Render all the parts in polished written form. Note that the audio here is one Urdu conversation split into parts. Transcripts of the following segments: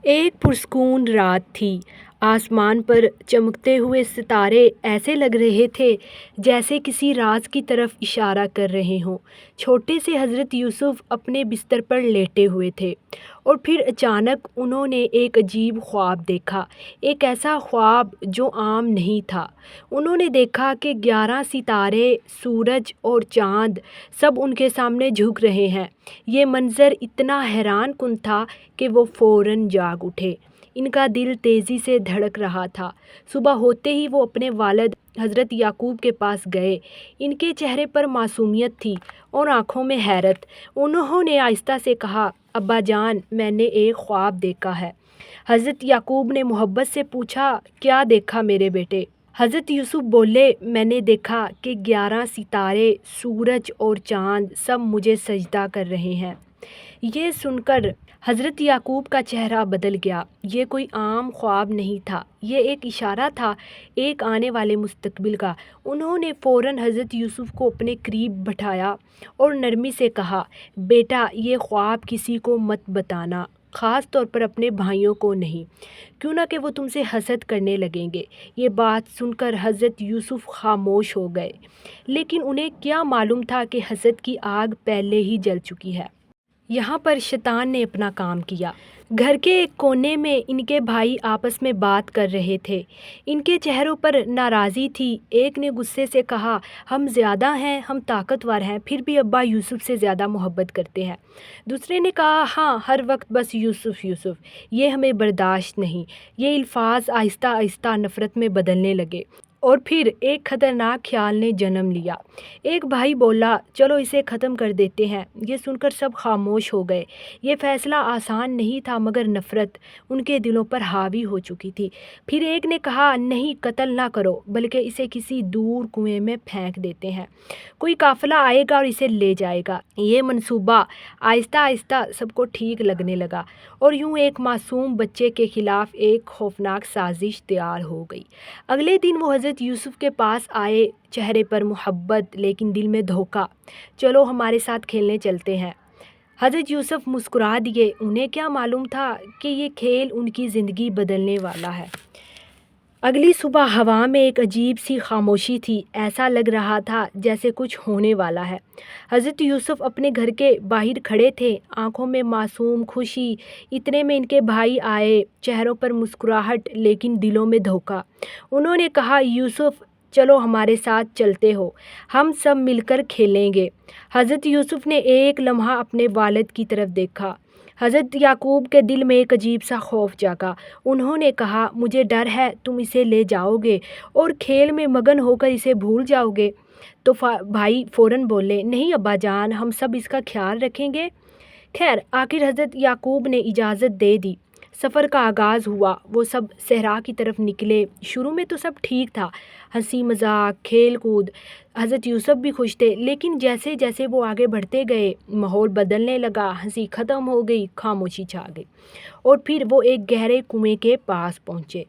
ایک پرسکون رات تھی۔ آسمان پر چمکتے ہوئے ستارے ایسے لگ رہے تھے جیسے کسی راز کی طرف اشارہ کر رہے ہوں۔ چھوٹے سے حضرت یوسف اپنے بستر پر لیٹے ہوئے تھے اور پھر اچانک انہوں نے ایک عجیب خواب دیکھا، ایک ایسا خواب جو عام نہیں تھا۔ انہوں نے دیکھا کہ 11 ستارے، سورج اور چاند سب ان کے سامنے جھک رہے ہیں۔ یہ منظر اتنا حیران کن تھا کہ وہ فوراً جاگ اٹھے۔ ان کا دل تیزی سے دھڑک رہا تھا۔ صبح ہوتے ہی وہ اپنے والد حضرت یعقوب کے پاس گئے۔ ان کے چہرے پر معصومیت تھی اور آنکھوں میں حیرت۔ انہوں نے آہستہ سے کہا، ابا جان، میں نے ایک خواب دیکھا ہے۔ حضرت یعقوب نے محبت سے پوچھا، کیا دیکھا میرے بیٹے؟ حضرت یوسف بولے، میں نے دیکھا کہ 11 ستارے، سورج اور چاند سب مجھے سجدہ کر رہے ہیں۔ یہ سن کر حضرت یعقوب کا چہرہ بدل گیا۔ یہ کوئی عام خواب نہیں تھا، یہ ایک اشارہ تھا ایک آنے والے مستقبل کا۔ انہوں نے فوراً حضرت یوسف کو اپنے قریب بٹھایا اور نرمی سے کہا، بیٹا، یہ خواب کسی کو مت بتانا، خاص طور پر اپنے بھائیوں کو نہیں، کیوں نہ کہ وہ تم سے حسد کرنے لگیں گے۔ یہ بات سن کر حضرت یوسف خاموش ہو گئے، لیکن انہیں کیا معلوم تھا کہ حسد کی آگ پہلے ہی جل چکی ہے۔ یہاں پر شیطان نے اپنا کام کیا۔ گھر کے ایک کونے میں ان کے بھائی آپس میں بات کر رہے تھے۔ ان کے چہروں پر ناراضی تھی۔ ایک نے غصے سے کہا، ہم زیادہ ہیں، ہم طاقتور ہیں، پھر بھی ابا یوسف سے زیادہ محبت کرتے ہیں۔ دوسرے نے کہا، ہاں، ہر وقت بس یوسف یوسف، یہ ہمیں برداشت نہیں۔ یہ الفاظ آہستہ آہستہ نفرت میں بدلنے لگے اور پھر ایک خطرناک خیال نے جنم لیا۔ ایک بھائی بولا، چلو اسے ختم کر دیتے ہیں۔ یہ سن کر سب خاموش ہو گئے۔ یہ فیصلہ آسان نہیں تھا، مگر نفرت ان کے دلوں پر حاوی ہو چکی تھی۔ پھر ایک نے کہا، نہیں، قتل نہ کرو، بلکہ اسے کسی دور کنویں میں پھینک دیتے ہیں۔ کوئی قافلہ آئے گا اور اسے لے جائے گا۔ یہ منصوبہ آہستہ آہستہ سب کو ٹھیک لگنے لگا اور یوں ایک معصوم بچے کے خلاف ایک خوفناک سازش تیار ہو گئی۔ اگلے دن وہ حضرت یوسف کے پاس آئے، چہرے پر محبت لیکن دل میں دھوکہ۔ چلو ہمارے ساتھ کھیلنے چلتے ہیں۔ حضرت یوسف مسکرا دیے۔ انہیں کیا معلوم تھا کہ یہ کھیل ان کی زندگی بدلنے والا ہے۔ اگلی صبح ہوا میں ایک عجیب سی خاموشی تھی، ایسا لگ رہا تھا جیسے کچھ ہونے والا ہے۔ حضرت یوسف اپنے گھر کے باہر کھڑے تھے، آنکھوں میں معصوم خوشی۔ اتنے میں ان کے بھائی آئے، چہروں پر مسکراہٹ لیکن دلوں میں دھوکہ۔ انہوں نے کہا، یوسف، چلو ہمارے ساتھ چلتے ہو، ہم سب مل کر کھیلیں گے۔ حضرت یوسف نے ایک لمحہ اپنے والد کی طرف دیکھا۔ حضرت یعقوب کے دل میں ایک عجیب سا خوف جاگا۔ انہوں نے کہا، مجھے ڈر ہے تم اسے لے جاؤ گے اور کھیل میں مگن ہو کر اسے بھول جاؤ گے۔ تو بھائی فوراً بولے، نہیں ابا جان، ہم سب اس کا خیال رکھیں گے۔ خیر، آخر حضرت یعقوب نے اجازت دے دی۔ سفر کا آغاز ہوا۔ وہ سب صحرا کی طرف نکلے۔ شروع میں تو سب ٹھیک تھا، ہنسی مذاق، کھیل کود۔ حضرت یوسف بھی خوش تھے، لیکن جیسے جیسے وہ آگے بڑھتے گئے، ماحول بدلنے لگا، ہنسی ختم ہو گئی، خاموشی چھا گئی اور پھر وہ ایک گہرے کنویں کے پاس پہنچے۔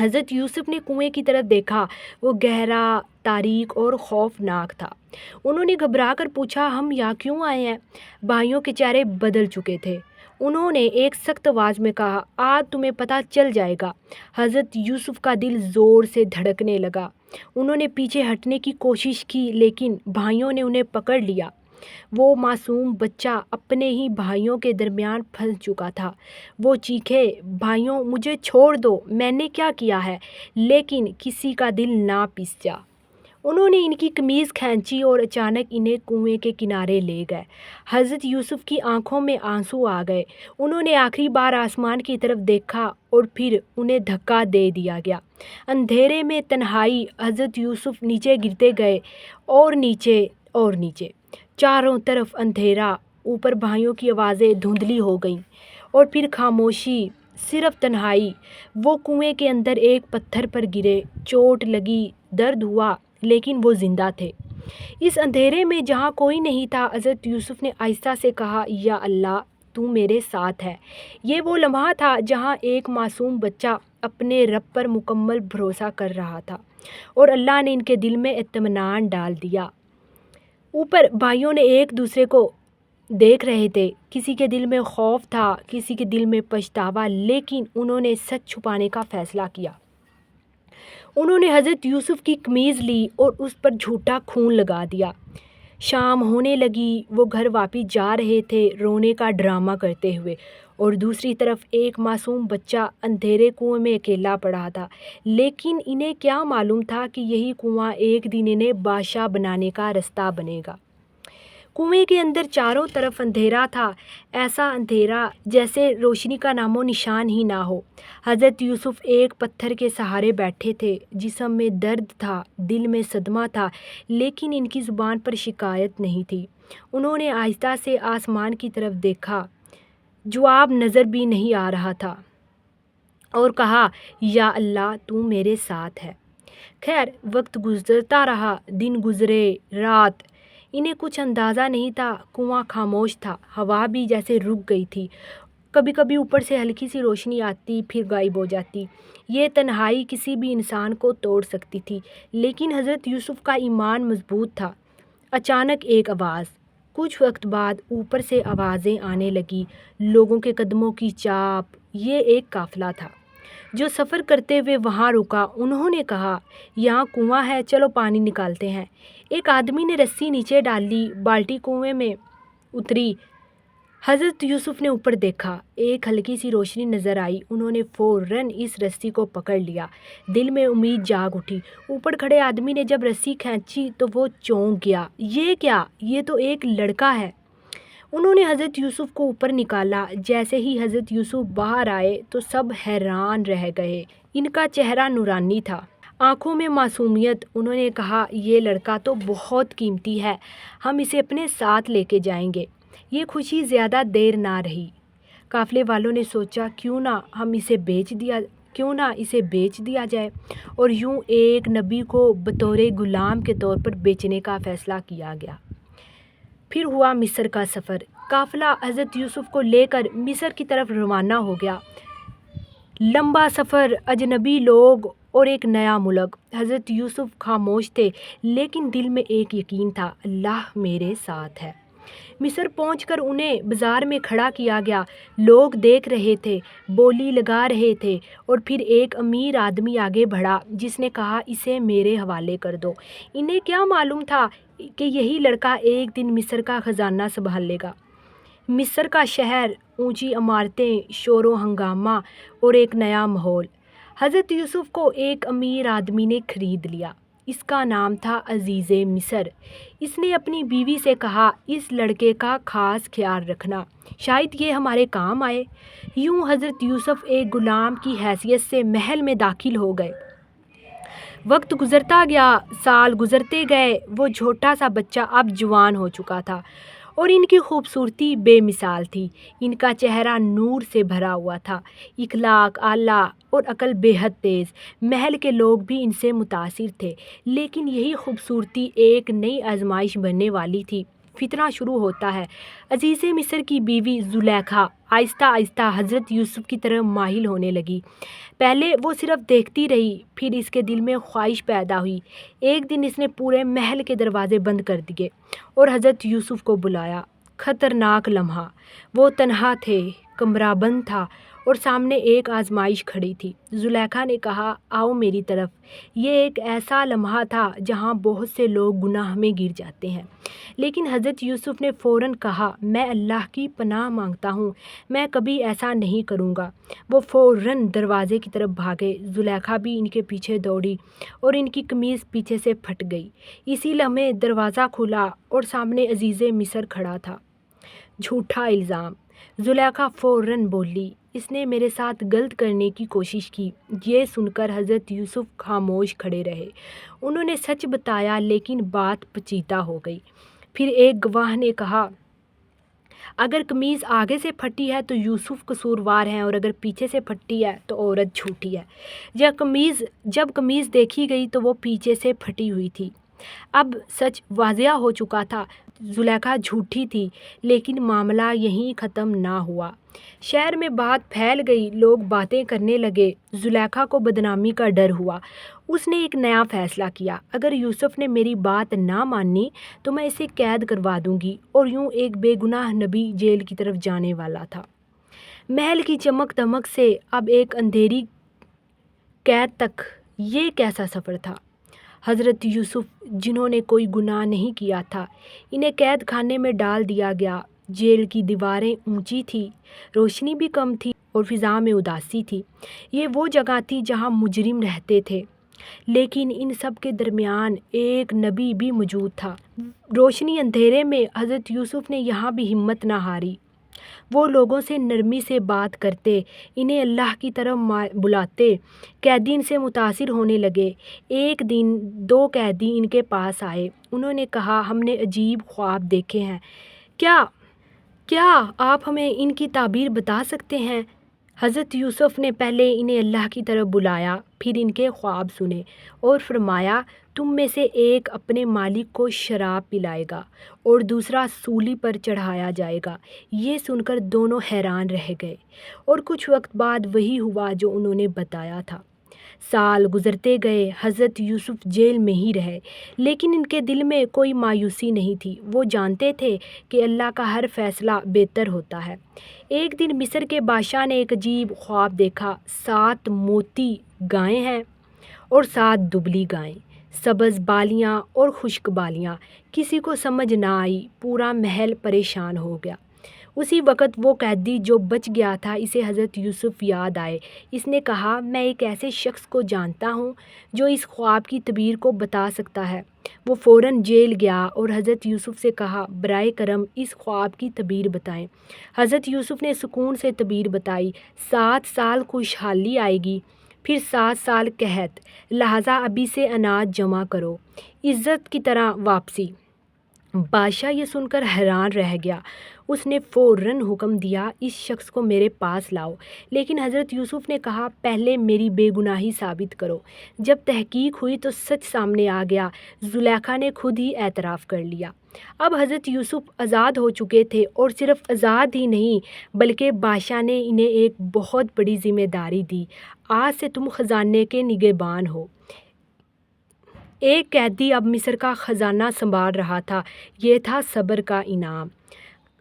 حضرت یوسف نے کنویں کی طرف دیکھا، وہ گہرا، تاریک اور خوفناک تھا۔ انہوں نے گھبرا کر پوچھا، ہم یہاں کیوں آئے ہیں؟ بھائیوں کے چہرے بدل چکے تھے۔ انہوں نے ایک سخت آواز میں کہا، آج تمہیں پتہ چل جائے گا۔ حضرت یوسف کا دل زور سے دھڑکنے لگا۔ انہوں نے پیچھے ہٹنے کی کوشش کی، لیکن بھائیوں نے انہیں پکڑ لیا۔ وہ معصوم بچہ اپنے ہی بھائیوں کے درمیان پھنس چکا تھا۔ وہ چیخے، بھائیوں، مجھے چھوڑ دو، میں نے کیا کیا ہے؟ لیکن کسی کا دل نہ پسیا۔ انہوں نے ان کی قمیض کھینچی اور اچانک انہیں کنویں کے کنارے لے گئے۔ حضرت یوسف کی آنکھوں میں آنسو آ گئے۔ انہوں نے آخری بار آسمان کی طرف دیکھا اور پھر انہیں دھکا دے دیا گیا۔ اندھیرے میں تنہائی۔ حضرت یوسف نیچے گرتے گئے اور نیچے اور نیچے۔ چاروں طرف اندھیرا، اوپر بھائیوں کی آوازیں دھندلی ہو گئیں اور پھر خاموشی، صرف تنہائی۔ وہ کنویں کے اندر ایک پتھر پر گرے، چوٹ لگی، درد ہوا، لیکن وہ زندہ تھے۔ اس اندھیرے میں جہاں کوئی نہیں تھا، حضرت یوسف نے آہستہ سے کہا، یا اللہ، تو میرے ساتھ ہے۔ یہ وہ لمحہ تھا جہاں ایک معصوم بچہ اپنے رب پر مکمل بھروسہ کر رہا تھا اور اللہ نے ان کے دل میں اطمینان ڈال دیا۔ اوپر بھائیوں نے ایک دوسرے کو دیکھ رہے تھے۔ کسی کے دل میں خوف تھا، کسی کے دل میں پچھتاوا، لیکن انہوں نے سچ چھپانے کا فیصلہ کیا۔ انہوں نے حضرت یوسف کی قمیض لی اور اس پر جھوٹا خون لگا دیا۔ شام ہونے لگی، وہ گھر واپس جا رہے تھے رونے کا ڈرامہ کرتے ہوئے، اور دوسری طرف ایک معصوم بچہ اندھیرے کنویں میں اکیلا پڑا تھا۔ لیکن انہیں کیا معلوم تھا کہ یہی کنواں ایک دن انہیں بادشاہ بنانے کا رستہ بنے گا۔ کنویں کے اندر چاروں طرف اندھیرا تھا، ایسا اندھیرا جیسے روشنی کا نام و نشان ہی نہ ہو۔ حضرت یوسف ایک پتھر کے سہارے بیٹھے تھے، جسم میں درد تھا، دل میں صدمہ تھا، لیکن ان کی زبان پر شکایت نہیں تھی۔ انہوں نے آہستہ سے آسمان کی طرف دیکھا، جواب نظر بھی نہیں آ رہا تھا، اور کہا، یا اللہ تو میرے ساتھ ہے۔ خیر، وقت گزرتا رہا، دن گزرے، رات۔ انہیں کچھ اندازہ نہیں تھا۔ کنواں خاموش تھا، ہوا بھی جیسے رک گئی تھی۔ کبھی کبھی اوپر سے ہلکی سی روشنی آتی، پھر غائب ہو جاتی۔ یہ تنہائی کسی بھی انسان کو توڑ سکتی تھی، لیکن حضرت یوسف کا ایمان مضبوط تھا۔ اچانک ایک آواز۔ کچھ وقت بعد اوپر سے آوازیں آنے لگی، لوگوں کے قدموں کی چاپ۔ یہ ایک قافلہ تھا جو سفر کرتے ہوئے وہاں رکا۔ انہوں نے کہا، یہاں کنواں ہے، چلو پانی نکالتے ہیں۔ ایک آدمی نے رسی نیچے ڈالی، بالٹی کنویں میں اتری۔ حضرت یوسف نے اوپر دیکھا، ایک ہلکی سی روشنی نظر آئی۔ انہوں نے فوراً اس رسی کو پکڑ لیا۔ دل میں امید جاگ اٹھی۔ اوپر کھڑے آدمی نے جب رسی کھینچی تو وہ چونک گیا۔ یہ کیا؟ یہ تو ایک لڑکا ہے۔ انہوں نے حضرت یوسف کو اوپر نکالا۔ جیسے ہی حضرت یوسف باہر آئے تو سب حیران رہ گئے۔ ان کا چہرہ نورانی تھا، آنکھوں میں معصومیت۔ انہوں نے کہا، یہ لڑکا تو بہت قیمتی ہے، ہم اسے اپنے ساتھ لے کے جائیں گے۔ یہ خوشی زیادہ دیر نہ رہی۔ قافلے والوں نے سوچا، کیوں نہ اسے بیچ دیا جائے، اور یوں ایک نبی کو بطور غلام کے طور پر بیچنے کا فیصلہ کیا گیا۔ پھر ہوا مصر کا سفر۔ قافلہ حضرت یوسف کو لے کر مصر کی طرف روانہ ہو گیا۔ لمبا سفر، اجنبی لوگ اور ایک نیا ملک۔ حضرت یوسف خاموش تھے، لیکن دل میں ایک یقین تھا، اللہ میرے ساتھ ہے۔ مصر پہنچ کر انہیں بازار میں کھڑا کیا گیا۔ لوگ دیکھ رہے تھے، بولی لگا رہے تھے، اور پھر ایک امیر آدمی آگے بڑھا جس نے کہا، اسے میرے حوالے کر دو۔ انہیں کیا معلوم تھا کہ یہی لڑکا ایک دن مصر کا خزانہ سنبھال لے گا۔ مصر کا شہر، اونچی عمارتیں، شور و ہنگامہ اور ایک نیا ماحول۔ حضرت یوسف کو ایک امیر آدمی نے خرید لیا۔ اس کا نام تھا عزیز مصر۔ اس نے اپنی بیوی سے کہا، اس لڑکے کا خاص خیال رکھنا، شاید یہ ہمارے کام آئے۔ یوں حضرت یوسف ایک غلام کی حیثیت سے محل میں داخل ہو گئے۔ وقت گزرتا گیا، سال گزرتے گئے۔ وہ چھوٹا سا بچہ اب جوان ہو چکا تھا، اور ان کی خوبصورتی بے مثال تھی۔ ان کا چہرہ نور سے بھرا ہوا تھا، اخلاق اعلیٰ اور عقل بے حد تیز۔ محل کے لوگ بھی ان سے متاثر تھے، لیکن یہی خوبصورتی ایک نئی آزمائش بننے والی تھی۔ فتنہ شروع ہوتا ہے۔ عزیز مصر کی بیوی زلیخا آہستہ آہستہ حضرت یوسف کی طرف مائل ہونے لگی۔ پہلے وہ صرف دیکھتی رہی، پھر اس کے دل میں خواہش پیدا ہوئی۔ ایک دن اس نے پورے محل کے دروازے بند کر دیے اور حضرت یوسف کو بلایا۔ خطرناک لمحہ۔ وہ تنہا تھے، کمرہ بند تھا، اور سامنے ایک آزمائش کھڑی تھی۔ زلیخا نے کہا، آؤ میری طرف۔ یہ ایک ایسا لمحہ تھا جہاں بہت سے لوگ گناہ میں گر جاتے ہیں، لیکن حضرت یوسف نے فوراً کہا، میں اللہ کی پناہ مانگتا ہوں، میں کبھی ایسا نہیں کروں گا۔ وہ فوراً دروازے کی طرف بھاگے۔ زلیخا بھی ان کے پیچھے دوڑی، اور ان کی قمیض پیچھے سے پھٹ گئی۔ اسی لمحے دروازہ کھلا اور سامنے عزیز مصر کھڑا تھا۔ جھوٹا الزام۔ زلیخا فوراً بولی، اس نے میرے ساتھ غلط کرنے کی کوشش کی۔ یہ سن کر حضرت یوسف خاموش کھڑے رہے۔ انہوں نے سچ بتایا، لیکن بات پیچیدہ ہو گئی۔ پھر ایک گواہ نے کہا، اگر قمیض آگے سے پھٹی ہے تو یوسف قصوروار ہیں، اور اگر پیچھے سے پھٹی ہے تو عورت جھوٹی ہے۔ جب قمیض دیکھی گئی تو وہ پیچھے سے پھٹی ہوئی تھی۔ اب سچ واضح ہو چکا تھا۔ زلیخا جھوٹی تھی، لیکن معاملہ یہیں ختم نہ ہوا۔ شہر میں بات پھیل گئی، لوگ باتیں کرنے لگے۔ زلیخا کو بدنامی کا ڈر ہوا۔ اس نے ایک نیا فیصلہ کیا، اگر یوسف نے میری بات نہ مانی تو میں اسے قید کروا دوں گی۔ اور یوں ایک بے گناہ نبی جیل کی طرف جانے والا تھا۔ محل کی چمک دمک سے اب ایک اندھیری قید تک، یہ کیسا سفر تھا! حضرت یوسف جنہوں نے کوئی گناہ نہیں کیا تھا، انہیں قید خانے میں ڈال دیا گیا۔ جیل کی دیواریں اونچی تھیں، روشنی بھی کم تھی اور فضا میں اداسی تھی۔ یہ وہ جگہ تھی جہاں مجرم رہتے تھے، لیکن ان سب کے درمیان ایک نبی بھی موجود تھا۔ روشنی اندھیرے میں حضرت یوسف نے یہاں بھی ہمت نہ ہاری۔ وہ لوگوں سے نرمی سے بات کرتے، انہیں اللہ کی طرف بلاتے۔ قیدی ان سے متاثر ہونے لگے۔ ایک دن 2 قیدی ان کے پاس آئے۔ انہوں نے کہا، ہم نے عجیب خواب دیکھے ہیں، کیا آپ ہمیں ان کی تعبیر بتا سکتے ہیں؟ حضرت یوسف نے پہلے انہیں اللہ کی طرف بلایا، پھر ان کے خواب سنے اور فرمایا، تم میں سے ایک اپنے مالک کو شراب پلائے گا اور دوسرا سولی پر چڑھایا جائے گا۔ یہ سن کر دونوں حیران رہ گئے، اور کچھ وقت بعد وہی ہوا جو انہوں نے بتایا تھا۔ سال گزرتے گئے، حضرت یوسف جیل میں ہی رہے، لیکن ان کے دل میں کوئی مایوسی نہیں تھی۔ وہ جانتے تھے کہ اللہ کا ہر فیصلہ بہتر ہوتا ہے۔ ایک دن مصر کے بادشاہ نے ایک عجیب خواب دیکھا۔ 7 موٹی گائیں ہیں اور 7 دبلی گائیں، سبز بالیاں اور خشک بالیاں۔ کسی کو سمجھ نہ آئی، پورا محل پریشان ہو گیا۔ اسی وقت وہ قیدی جو بچ گیا تھا، اسے حضرت یوسف یاد آئے۔ اس نے کہا، میں ایک ایسے شخص کو جانتا ہوں جو اس خواب کی تعبیر کو بتا سکتا ہے۔ وہ فوراً جیل گیا اور حضرت یوسف سے کہا، برائے کرم اس خواب کی تعبیر بتائیں۔ حضرت یوسف نے سکون سے تعبیر بتائی، 7 سال خوشحالی آئے گی، پھر 7 سال قحط، لہٰذا ابھی سے اناج جمع کرو، عزت کی طرح واپسی۔ بادشاہ یہ سن کر حیران رہ گیا۔ اس نے فوراً حکم دیا، اس شخص کو میرے پاس لاؤ۔ لیکن حضرت یوسف نے کہا، پہلے میری بے گناہی ثابت کرو۔ جب تحقیق ہوئی تو سچ سامنے آ گیا۔ زلیخا نے خود ہی اعتراف کر لیا۔ اب حضرت یوسف آزاد ہو چکے تھے، اور صرف آزاد ہی نہیں بلکہ بادشاہ نے انہیں ایک بہت بڑی ذمہ داری دی، آج سے تم خزانے کے نگہبان ہو۔ ایک قیدی اب مصر کا خزانہ سنبھال رہا تھا، یہ تھا صبر کا انعام۔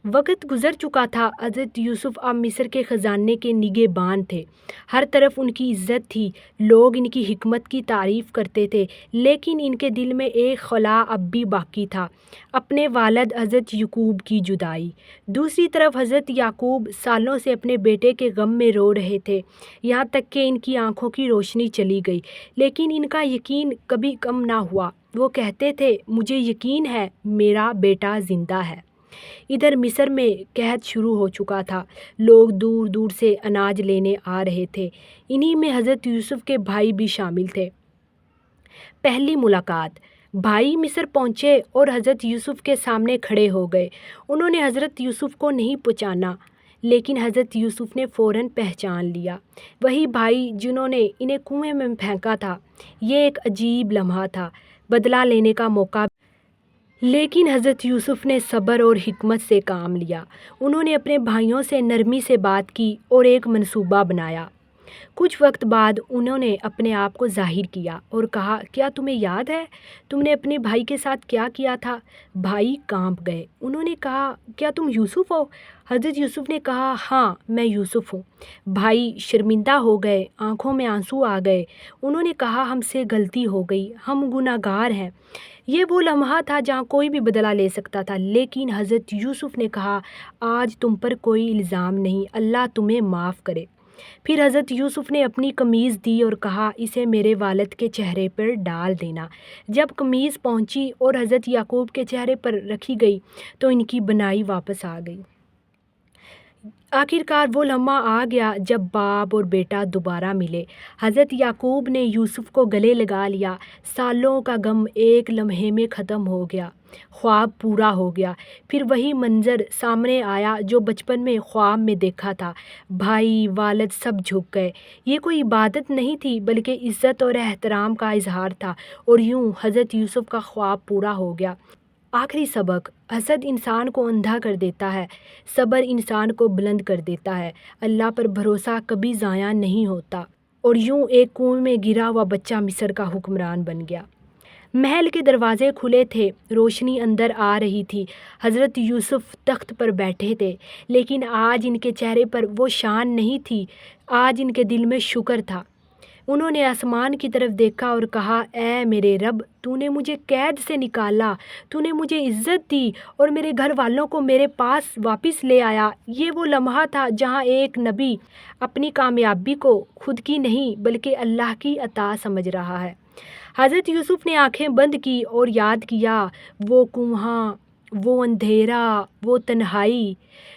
وقت گزر چکا تھا، حضرت یوسف اب مصر کے خزانے کے نگہبان تھے۔ ہر طرف ان کی عزت تھی، لوگ ان کی حکمت کی تعریف کرتے تھے، لیکن ان کے دل میں ایک خلا اب بھی باقی تھا، اپنے والد حضرت یعقوب کی جدائی۔ دوسری طرف حضرت یعقوب سالوں سے اپنے بیٹے کے غم میں رو رہے تھے، یہاں تک کہ ان کی آنکھوں کی روشنی چلی گئی، لیکن ان کا یقین کبھی کم نہ ہوا۔ وہ کہتے تھے، مجھے یقین ہے میرا بیٹا زندہ ہے۔ ادھر مصر میں قحط شروع ہو چکا تھا، لوگ دور دور سے اناج لینے آ رہے تھے، انہی میں حضرت یوسف کے بھائی بھی شامل تھے۔ پہلی ملاقات، بھائی مصر پہنچے اور حضرت یوسف کے سامنے کھڑے ہو گئے۔ انہوں نے حضرت یوسف کو نہیں پہچانا، لیکن حضرت یوسف نے فوراً پہچان لیا، وہی بھائی جنہوں نے انہیں کنویں میں پھینکا تھا۔ یہ ایک عجیب لمحہ تھا، بدلہ لینے کا موقع، لیکن حضرت یوسف نے صبر اور حکمت سے کام لیا۔ انہوں نے اپنے بھائیوں سے نرمی سے بات کی اور ایک منصوبہ بنایا۔ کچھ وقت بعد انہوں نے اپنے آپ کو ظاہر کیا اور کہا، کیا تمہیں یاد ہے تم نے اپنے بھائی کے ساتھ کیا کیا تھا؟ بھائی کانپ گئے۔ انہوں نے کہا، کیا تم یوسف ہو؟ حضرت یوسف نے کہا، ہاں میں یوسف ہوں۔ بھائی شرمندہ ہو گئے، آنکھوں میں آنسو آ گئے۔ انہوں نے کہا، ہم سے غلطی ہو گئی، ہم گناہ گار ہیں۔ یہ وہ لمحہ تھا جہاں کوئی بھی بدلہ لے سکتا تھا، لیکن حضرت یوسف نے کہا، آج تم پر کوئی الزام نہیں، اللہ تمہیں معاف کرے۔ پھر حضرت یوسف نے اپنی قمیض دی اور کہا، اسے میرے والد کے چہرے پر ڈال دینا۔ جب قمیض پہنچی اور حضرت یعقوب کے چہرے پر رکھی گئی تو ان کی بنائی واپس آ گئی۔ آخرکار وہ لمحہ آ گیا جب باپ اور بیٹا دوبارہ ملے۔ حضرت یعقوب نے یوسف کو گلے لگا لیا، سالوں کا غم ایک لمحے میں ختم ہو گیا، خواب پورا ہو گیا۔ پھر وہی منظر سامنے آیا جو بچپن میں خواب میں دیکھا تھا، بھائی والد سب جھک گئے۔ یہ کوئی عبادت نہیں تھی بلکہ عزت اور احترام کا اظہار تھا، اور یوں حضرت یوسف کا خواب پورا ہو گیا۔ آخری سبق: حسد انسان کو اندھا کر دیتا ہے، صبر انسان کو بلند کر دیتا ہے۔ اللہ پر بھروسہ کبھی ضائع نہیں ہوتا۔ اور یوں ایک کنویں میں گرا ہوا بچہ مصر کا حکمران بن گیا۔ محل کے دروازے کھلے تھے، روشنی اندر آ رہی تھی۔ حضرت یوسف تخت پر بیٹھے تھے، لیکن آج ان کے چہرے پر وہ شان نہیں تھی، آج ان کے دل میں شکر تھا۔ انہوں نے آسمان کی طرف دیکھا اور کہا، اے میرے رب، تو نے مجھے قید سے نکالا، تو نے مجھے عزت دی اور میرے گھر والوں کو میرے پاس واپس لے آیا۔ یہ وہ لمحہ تھا جہاں ایک نبی اپنی کامیابی کو خود کی نہیں بلکہ اللہ کی عطا سمجھ رہا ہے۔ حضرت یوسف نے آنکھیں بند کی اور یاد کیا، وہ کنواں، وہ اندھیرا، وہ تنہائی،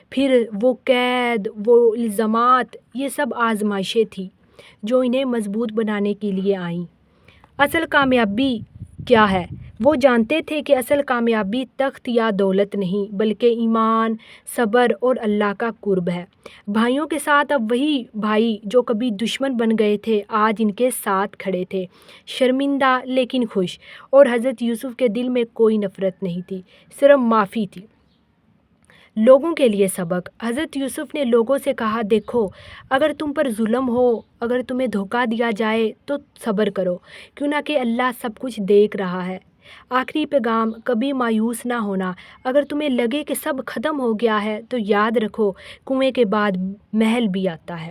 پھر وہ قید، وہ الزامات، یہ سب آزمائشیں تھیں جو انہیں مضبوط بنانے کے لیے آئیں۔ اصل کامیابی کیا ہے؟ وہ جانتے تھے کہ اصل کامیابی تخت یا دولت نہیں بلکہ ایمان، صبر اور اللہ کا قرب ہے۔ بھائیوں کے ساتھ اب وہی بھائی جو کبھی دشمن بن گئے تھے آج ان کے ساتھ کھڑے تھے، شرمندہ لیکن خوش۔ اور حضرت یوسف کے دل میں کوئی نفرت نہیں تھی، صرف معافی تھی۔ لوگوں کے لیے سبق: حضرت یوسف نے لوگوں سے کہا، دیکھو، اگر تم پر ظلم ہو، اگر تمہیں دھوکہ دیا جائے تو صبر کرو، کیوں نہ کہ اللہ سب کچھ دیکھ رہا ہے۔ آخری پیغام: کبھی مایوس نہ ہونا۔ اگر تمہیں لگے کہ سب ختم ہو گیا ہے تو یاد رکھو، کنویں کے بعد محل بھی آتا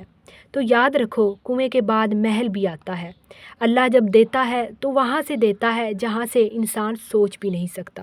ہے۔ اللہ جب دیتا ہے تو وہاں سے دیتا ہے جہاں سے انسان سوچ بھی نہیں سکتا۔